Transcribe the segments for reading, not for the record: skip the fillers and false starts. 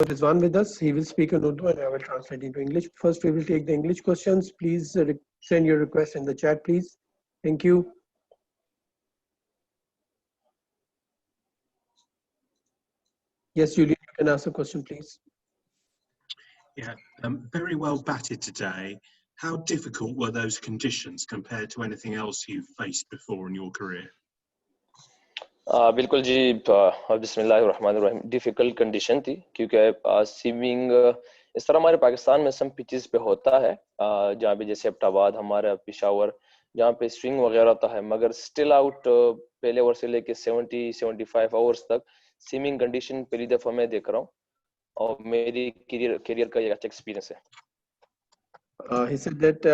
Rizwan with us. He will speak in Urdu and I will translate into English. First, we will take the English questions. Please send your request in the chat, please. Thank you. Yes, Julian, you can ask a question, please. Yeah, very well batted today. How difficult were those conditions compared to anything else you've faced before in your career? بالکل جی بسم اللہ الرحمن الرحیم. Difficult condition تھی کیونکہ swimming اس طرح ہمارے پاکستان میں سم pitches پہ ہوتا ہے جہاں پہ جیسے ایبٹ آباد ہمارا پشاور جہاں پہ سوئنگ وغیرہ ہوتا ہے, مگر اسٹل آؤٹ پہلے اوور سے لے کے 70-75 اوورس تک سوئمنگ کنڈیشن پہلی دفعہ میں دیکھ رہا ہوں اور میری کیریئر کا یہ اچھا ایکسپیرینس ہے. He said that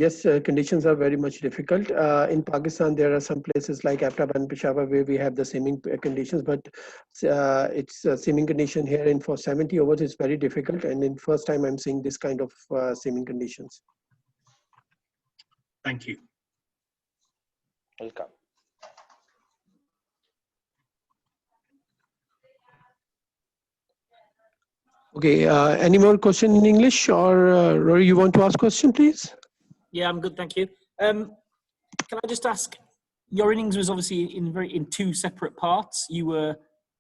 yes, conditions are very much difficult. In Pakistan, there are some places like Abbottabad and Peshawar where we have the swimming conditions, but it's swimming condition here in for 70 overs is very difficult. And in first time, I'm seeing this kind of swimming conditions. Thank you. Welcome. Okay, any more question in English, or Rory, you want to ask question, please? Yeah, I'm good, thank you. Can I just ask, your innings was obviously in two separate parts. You were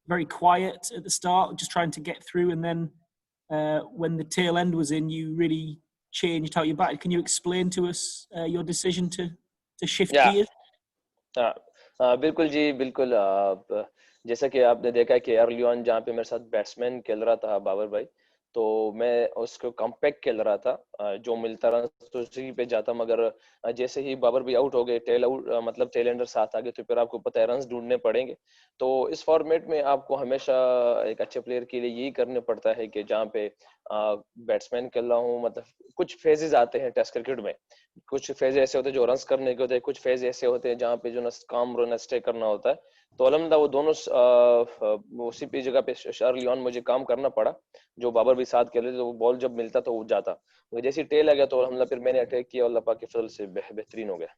very quiet at the start, just trying to get through, and then when the tail end was in, you really changed how you batted. Can you explain to us your decision to shift gears? بالکل جی بالکل. جیسا کہ آپ نے دیکھا کہ early on جہاں پہ میرے ساتھ بیٹسمین کھیل رہا تھا بابر بھائی, تو میں اس کو کمپیکٹ کھیل رہا تھا, جو ملتا رہا تو اسی پہ جاتا, مگر جیسے ہی بابر بھی آؤٹ ہو گئے, ٹیل آؤٹ مطلب ٹیل اینڈر ساتھ آ گئے, تو پھر آپ کو پتہ ہے رنز ڈھونڈنے پڑیں گے. تو اس فارمیٹ میں آپ کو ہمیشہ ایک اچھے پلیئر کے لیے یہی کرنا پڑتا ہے کہ جہاں پہ بیٹسمین کھیل رہا ہوں, مطلب کچھ فیزز آتے ہیں ٹیسٹ کرکٹ میں, کچھ فیز ایسے ہوتے ہیں جو رنس کرنے کے ہوتے ہیں, کچھ فیز ایسے ہوتے ہیں جہاں پہ جو کام رن اسٹے کرنا ہوتا ہے. تو الحمدللہ وہ دونوں اسی پہ جگہ پہ ارلی آن مجھے کام کرنا پڑا. جو بابر بھی ساتھ کھیل رہے تھے, وہ بال جب ملتا تو وہ جاتا, جیسے ٹیل آ گیا تو الحمدللہ پھر میں نے اٹیک کیا, اللہ پاک کے فضل سے بہترین ہو گیا.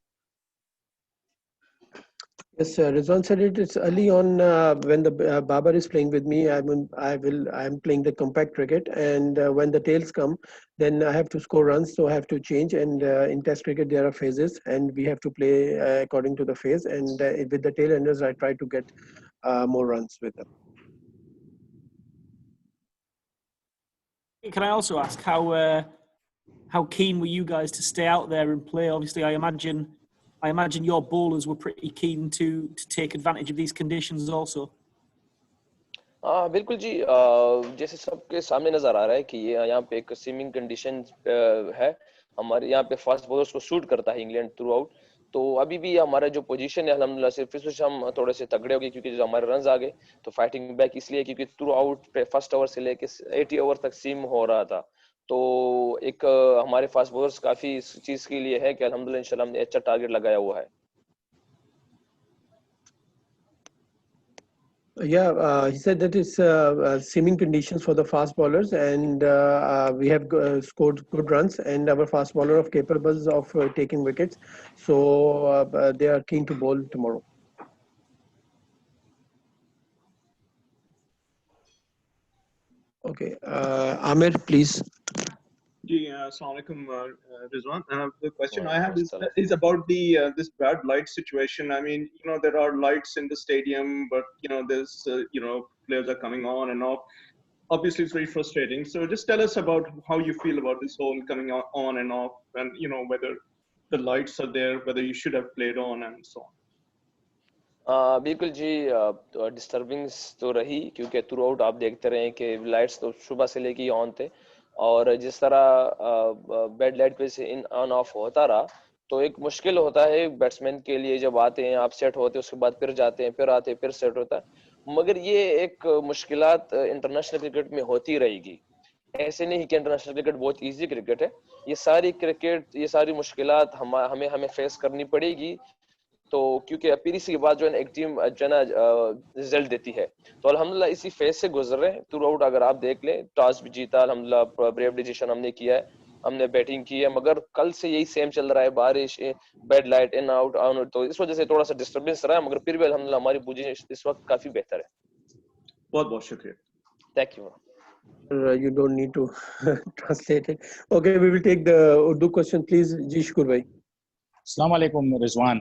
Yes, Rizwan said it's early on when the Babar is playing with me. I'm playing the compact cricket, and when the tails come, then I have to score runs, so I have to change. And in Test cricket, there are phases, and we have to play according to the phase. And with the tail enders, I try to get more runs with them. Can I also ask how keen were you guys to stay out there and play? Obviously, I imagine your bowlers were pretty keen to take advantage of these conditions also. بالکل جی, جیسے سب کے سامنے نظر آ رہا ہے کہ یہ یہاں پہ ایک سوئمنگ کنڈیشن ہے, ہمارے یہاں پہ فاسٹ بولرز کو سوٹ کرتا ہے انگلینڈ تھرو آؤٹ. تو ابھی بھی ہمارا جو پوزیشن ہے الحمدللہ صرف اس وجہ ہم تھوڑے سے تگڑے ہو گئے کیونکہ جو ہمارے رنز آ گئے, تو فائٹنگ بیک اس لیے کیونکہ تھرو آؤٹ پہ فرسٹ اوور سے لے کے 80 اوور تک سیم ہو رہا تھا. تو ایک ہمارے فاسٹ بولرز کافی اس چیز کے لیے ہے کہ الحمدللہ انشاءاللہ ہم نے اچھا ٹارگیٹ لگایا ہوا ہے. Yeah, he said that it's seaming conditions for the fast bowlers, and we have scored good runs, and our fast bowler of capable of taking wickets, so they are keen to bowl tomorrow. Okay, Amir, please. Assalamu alaikum, Rizwan. The question I have is about this bad light situation. I mean, there are lights in the stadium, but there's players are coming on and off. Obviously, it's very frustrating. So just tell us about how you feel about this whole coming on and off, and whether the lights are there, whether you should have played on, and so on. بالکل جی, ڈسٹربنگس تو رہی کیونکہ through out آپ دیکھتے رہے کہ lights تو صبح سے لے کے آن تھے, اور جس طرح بیڈ لائٹ پہ سے آن آف ہوتا رہا تو ایک مشکل ہوتا ہے بیٹسمین کے لیے. جب آتے ہیں آپ سیٹ ہوتے ہیں, اس کے بعد پھر جاتے ہیں, پھر آتے ہیں, پھر سیٹ ہوتا ہے, مگر یہ ایک مشکلات انٹرنیشنل کرکٹ میں ہوتی رہے گی. ایسے نہیں کہ انٹرنیشنل کرکٹ بہت ایزی کرکٹ ہے, یہ ساری کرکٹ یہ ساری مشکلات ہمیں فیس کرنی پڑے گی. تو کیونکہ پی سی کے بعد جو ہے ایک ٹیم جو ہے نا رزلٹ دیتی ہے, تو الحمدللہ اسی فیز سے گزر رہے ہیں تھرو آؤٹ. اگر آپ دیکھ لیں ٹاس بھی جیتا الحمدللہ, بریو ڈیسیشن ہم نے کیا ہے, ہم نے بیٹنگ کی ہے, مگر کل سے یہی سیم چل رہا ہے, بارش, bad light, in out on out, تو اس وجہ سے تھوڑا سا ڈسٹربنس رہا ہے, مگر پھر بھی الحمدللہ ہماری پوزیشن اس وقت کافی بہتر ہے. بہت بہت شکریہ. Thank you. You don't need to translate it. Okay, we will take the Urdu question, please. Ji Shukur bhai. Assalamu alaikum, Rizwan.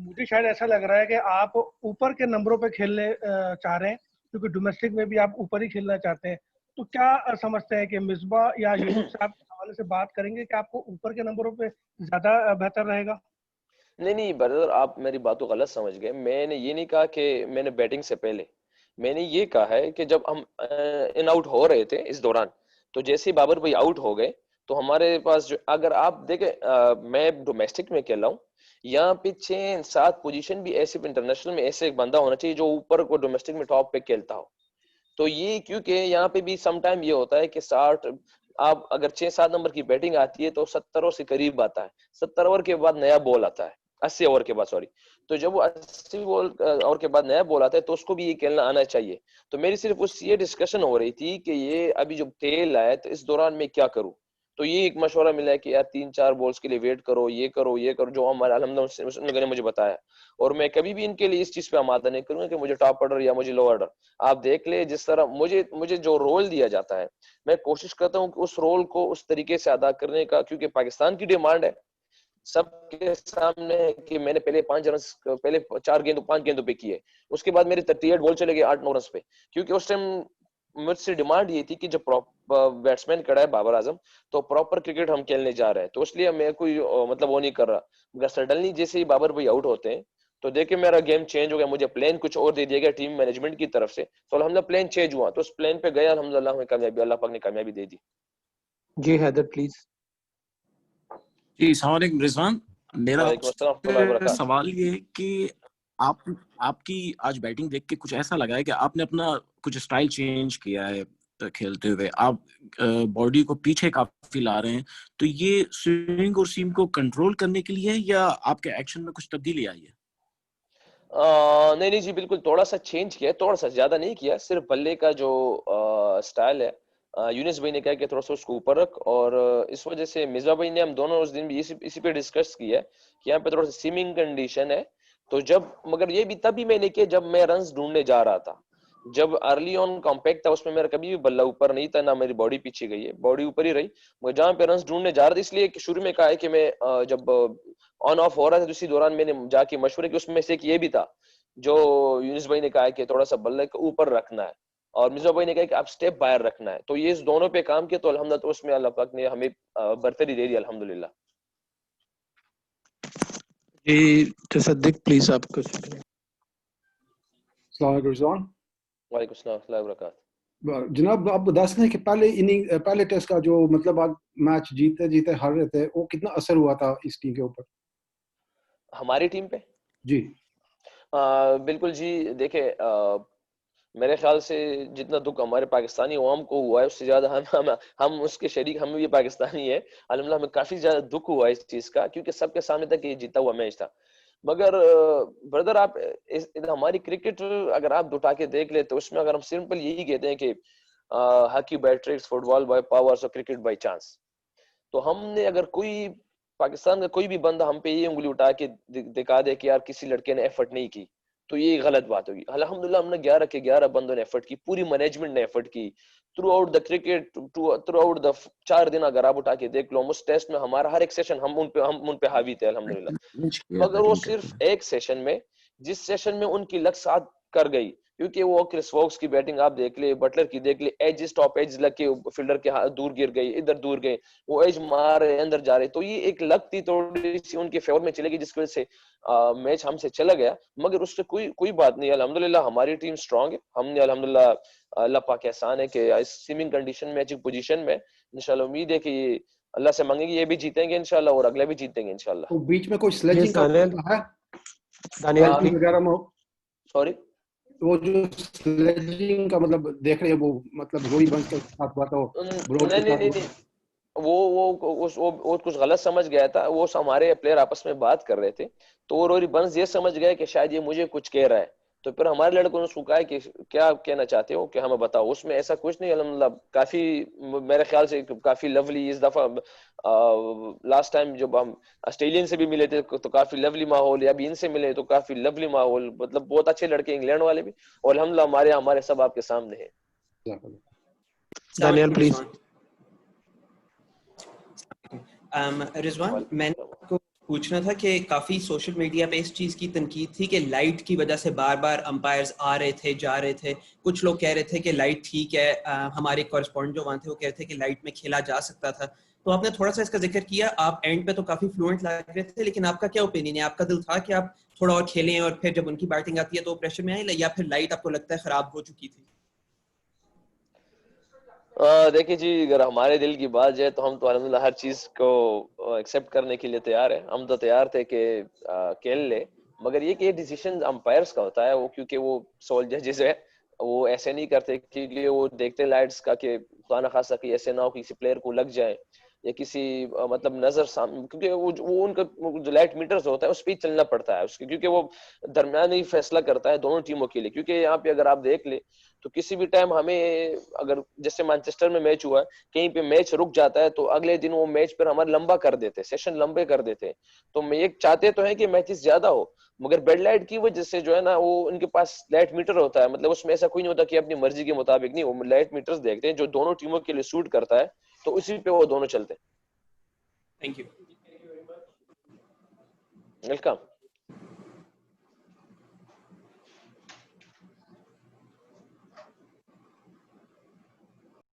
مجھے شاید ایسا لگ رہا ہے کہ آپ اوپر کے نمبروں پہ کھیلنے چاہ رہے ہیں کیونکہ ڈومیسٹک میں بھی آپ اوپر ہی کھیلنا چاہتے ہیں. تو کیا سمجھتے ہیں کہ مصباح یا یونس صاحب کے حوالے سے بات کریں گے کہ آپ کو اوپر کے نمبروں پہ زیادہ بہتر رہے گا؟ نہیں بردر، آپ میری بات کو غلط سمجھ گئے. میں نے یہ نہیں کہا کہ میں نے بیٹنگ سے پہلے، میں نے یہ کہا ہے کہ جب ہم ان آؤٹ ہو رہے تھے اس دوران، تو جیسے بابر بھائی آؤٹ ہو گئے تو ہمارے پاس جو، اگر آپ دیکھیں میں ڈومیسٹک میں کھیل رہا ہوں، یہاں پہ 6-7 پوزیشن بھی ایسے انٹرنیشنل میں ایسے ایک بندہ ہونا چاہیے جو اوپر کو ڈومیسٹک میں ٹاپ پہ کھیلتا ہو. تو یہ کیونکہ یہاں پہ بھی سم ٹائم یہ ہوتا ہے کہ 60، آپ اگر 6-7 نمبر کی بیٹنگ آتی ہے تو 70 سے قریب آتا ہے. 70 اوور کے بعد نیا بال آتا ہے، 80 اوور کے بعد سوری. تو جب وہ 80 اوور کے بعد نیا بال آتا ہے تو اس کو بھی یہ کھیلنا آنا چاہیے. تو میری صرف اس یہ ڈسکشن ہو رہی تھی کہ یہ ابھی جو ٹیل آئے تو اس دوران میں کیا کروں. تو یہ ایک مشورہ ملا ہے کہ یار 3-4 بالز کے لیے ویٹ کرو، یہ کرو یہ کرو، جو ہمارے الحمدللہ نے مجھے بتایا. اور میں کبھی بھی ان کے لیے اس چیز پہ آمادہ نہیں کروں گا کہ مجھے ٹاپ آرڈر یا مجھے لو آرڈر. آپ دیکھ لیں جس طرح مجھے جو رول دیا جاتا ہے، میں کوشش کرتا ہوں کہ اس رول کو اس طریقے سے ادا کرنے کا، کیونکہ پاکستان کی ڈیمانڈ ہے سب کے سامنے کہ میں نے پہلے 5 رنز، پہلے 5 گیندوں پہ کیے، اس کے بعد میری 38 بال چلے گئے 8-9 رنز پہ، کیونکہ اس ٹائم مجھ سے ڈیمانڈ یہ تھی کہ جب بیٹسمین کھڑا ہے بابر اعظم تو پراپر کرکٹ ہم کھیلنے جا رہے ہیں. تو اس لیے میں کوئی مطلب وہ نہیں کر رہا. مگر سڈنلی جیسے ہی بابر بھائی آؤٹ ہوتے ہیں تو دیکھیں میرا گیم چینج ہو گیا، مجھے پلان کچھ اور دے دیا گیا ٹیم مینجمنٹ کی طرف سے. تو الحمدللہ پلان چینج ہوا، تو اس پلان پہ گیا، الحمدللہ ہمیں کامیابی، اللہ پاک نے کامیابی دے دی. جی حیدر پلیز. جی السلام علیکم رضوان. میرا وعلیکم السلام ورحمۃ اللہ وبرکاتہ. سوال یہ ہے کہ آپ کی آج بیٹنگ دیکھ کے کچھ ایسا لگا ہے کہ آپ نے اپنا کچھ اسٹائل چینج کیا ہے کھیلتے ہوئے. آپ باڈی کو پیچھے کافی لا رہے ہیں، تو یہ سوئنگ اور سیم کو کنٹرول کرنے کے لیے یا آپ کے ایکشن میں کچھ تبدیلی آئی ہے؟ نہیں جی بالکل، تھوڑا سا چینج کیا، تھوڑا سا، زیادہ نہیں کیا. صرف بلے کا جو اسٹائل ہے، یونس بھائی نے کہا کہ تھوڑا سا اس کو اوپر رکھ، اور اس وجہ سے مرزا بھائی نے، ہم دونوں اس دن بھی اسی پہ ڈسکس کیا کہ یہاں پہ تھوڑا سا سیمنگ کنڈیشن ہے. تو جب، مگر یہ بھی تبھی میں نے کیا جب میں رنز ڈھونڈنے جا رہا تھا. جب ارلی آن کمپیکٹ تھا اس میں میرا کبھی بھی بلہ اوپر نہیں تھا، نہ میری باڈی پیچھے گئی ہے، باڈی اوپر ہی رہی. مگر جہاں پہ رنز ڈھونڈنے جا رہا تھا، اس لیے شروع میں کہا ہے کہ میں جب آن آف ہو رہا تھا تو اسی دوران میں نے جا کے مشورے کی، اس میں سے ایک یہ بھی تھا جو یونس بھائی نے کہا کہ تھوڑا سا بلے کے اوپر رکھنا ہے، اور مرزا بھائی نے کہا کہ آپ سٹیپ باہر رکھنا ہے. تو یہ اس دونوں پہ کام کیا تو الحمدللہ تو اس میں اللہ پاک نے ہمیں برتری دے دی الحمدللہ. جی تصدق پلیز آپ کو. السلام علیکم رضوان. وعلیکم السلام ورحمۃ اللہ وبرکاتہ. جناب آپ بتا سکتے ہیں کہ پہلے ٹیسٹ کا جو مطلب آپ میچ جیتے ہار رہے تھے، وہ کتنا اثر ہوا تھا اس ٹیم کے اوپر؟ ہماری ٹیم پہ جی بالکل جی. دیکھیں میرے خیال سے جتنا دکھ ہمارے پاکستانی عوام کو ہوا ہے اس سے زیادہ ہم اس کے شریک، ہم بھی پاکستانی ہیں الحمدللہ، ہمیں کافی زیادہ دکھ ہوا اس چیز کا، کیونکہ سب کے سامنے تک یہ جیتا ہوا میچ تھا. مگر بردر آپ ہماری کرکٹ اگر آپ اٹھا کے دیکھ لیں تو اس میں اگر ہم سمپل یہی کہتے ہیں کہ hockey by tricks, football by powers اور کرکٹ بائی چانس. تو ہم نے اگر کوئی پاکستان کا کوئی بھی بندہ ہم پہ یہ انگلی اٹھا کے دکھا دے کہ یار کسی لڑکے نے ایفرٹ نہیں کی تو یہ غلط بات ہوگی. الحمدللہ ہم نے 11 کے 11 بندوں نے ایفرٹ کی، پوری مینجمنٹ نے ایفرٹ کی through out the cricket, through out the 4 دن. اگر آپ اٹھا کے دیکھ لو اس ٹیسٹ میں ہمارا ہر ایک سیشن ہم ان پہ حاوی تھے الحمدللہ. مگر وہ صرف ایک سیشن میں، جس سیشن میں ان کی لک ساتھ کر گئی، کیونکہ وہ کرس ووکس کی بیٹنگ آپ دیکھ لے، بٹلر کی دیکھ لے، ایجز ٹاپ ایج لگ کے فیلڈر کے دور گر گئی، ادھر دور گئے، وہ ایج مار رہے اندر جا رہے. تو یہ ایک لک تھی تھوڑی سی ان کے فیور میں چلے گی، جس کی وجہ سے میچ ہم سے چلا گیا. مگر اس سے کوئی بات نہیں، الحمدللہ ہماری ٹیم اسٹرانگ ہے. ہم نے الحمدللہ، اللہ پاک احسان ہے کہ اس سیمنگ کنڈیشن میں، اچھی پوزیشن میں، انشاءاللہ امید ہے کہ یہ اللہ سے مانگیں گے یہ بھی جیتیں گے انشاءاللہ، اور اگلے بھی جیتیں گے انشاءاللہ. تو بیچ میں کوئی سلیجنگ کا ہے دانیال وغیرہ میں؟ سوری وہ جو سلیجنگ کا مطلب دیکھ رہے ہیں، وہ مطلب روہی بنس کے ساتھ ہوا تھا، نہیں وہ کچھ غلط سمجھ گیا تھا. وہ ہمارے پلیئر آپس میں بات کر رہے تھے تو وہ روری بنس یہ سمجھ گیا کہ شاید یہ مجھے کچھ کہہ رہا ہے. تو پھر ہمارے لڑکوں نے اس کو کہا کہ کیا کہنا چاہتے ہو کہ ہمیں بتاؤ. اس میں ایسا کچھ نہیں الحمدللہ. کافی میرے خیال سے کافی لولی اس دفعہ، لاسٹ ٹائم جب ہم آسٹریلین سے بھی ملے تھے تو کافی لولی ماحول، ابھی ان سے ملے تو کافی لولی ماحول، مطلب بہت اچھے لڑکے انگلینڈ والے بھی، اور الحمدللہ ہمارے سب آپ کے سامنے ہیں. دانیال پلیز. رضوان، میں نے آپ کو پوچھنا تھا کہ کافی سوشل میڈیا پہ اس چیز کی تنقید تھی کہ لائٹ کی وجہ سے بار بار امپائرز آ رہے تھے جا رہے تھے. کچھ لوگ کہہ رہے تھے کہ لائٹ ٹھیک ہے, ہمارے کورسپونڈنٹ جو وہاں تھے وہ کہہ رہے تھے کہ لائٹ میں کھیلا جا سکتا تھا. تو آپ نے تھوڑا سا اس کا ذکر کیا, آپ اینڈ پہ تو کافی فلوئنٹ لگ رہے تھے, لیکن آپ کا کیا اوپینین ہے؟ آپ کا دل تھا کہ آپ تھوڑا اور کھیلیں اور پھر جب ان کی بیٹنگ آتی ہے تو پریشر میں آئے, یا پھر لائٹ آپ کو لگتا ہے خراب ہو چکی تھی؟ دیکھیے جی, اگر ہمارے دل کی بات جائے تو ہم تو الحمدللہ ہر چیز کو ایکسیپٹ کرنے کے لیے تیار ہیں. ہم تو تیار تھے کہ کھیل لے, مگر یہ کہ یہ ڈیسیشن امپائرس کا ہوتا ہے. وہ کیونکہ وہ سول ججز ہے, وہ ایسے نہیں کرتے کیونکہ وہ دیکھتے لائٹس کا کہ خدا نخواستہ کہ ایسے نہ ہو کسی پلیئر کو لگ جائے یا کسی مطلب نظر سامنے, کیونکہ وہ ان کا جو لائٹ میٹرز ہوتا ہے اس پہ چلنا پڑتا ہے اس کے, کیونکہ وہ درمیانی فیصلہ کرتا ہے دونوں ٹیموں کے لیے. کیونکہ یہاں پہ اگر آپ دیکھ لیں تو کسی بھی ٹائم ہمیں اگر جیسے مانچسٹر میں میچ ہوا کہیں پہ میچ رک جاتا ہے تو اگلے دن وہ میچ پر ہمارا لمبا کر دیتے, سیشن لمبے کر دیتے. تو میں یہ چاہتے تو ہیں کہ میچز زیادہ ہو, مگر بیڈ لائٹ کی وجہ سے جو ہے نا وہ ان کے پاس لائٹ میٹر ہوتا ہے, مطلب اس میں ایسا کوئی نہیں ہوتا کہ اپنی مرضی کے مطابق نہیں, وہ لائٹ میٹرز دیکھتے ہیں جو دونوں ٹیموں کے لیے سوٹ کرتا ہے تو اسی پہ وہ دونوں چلتے ہیں. Thank you. ویلکم.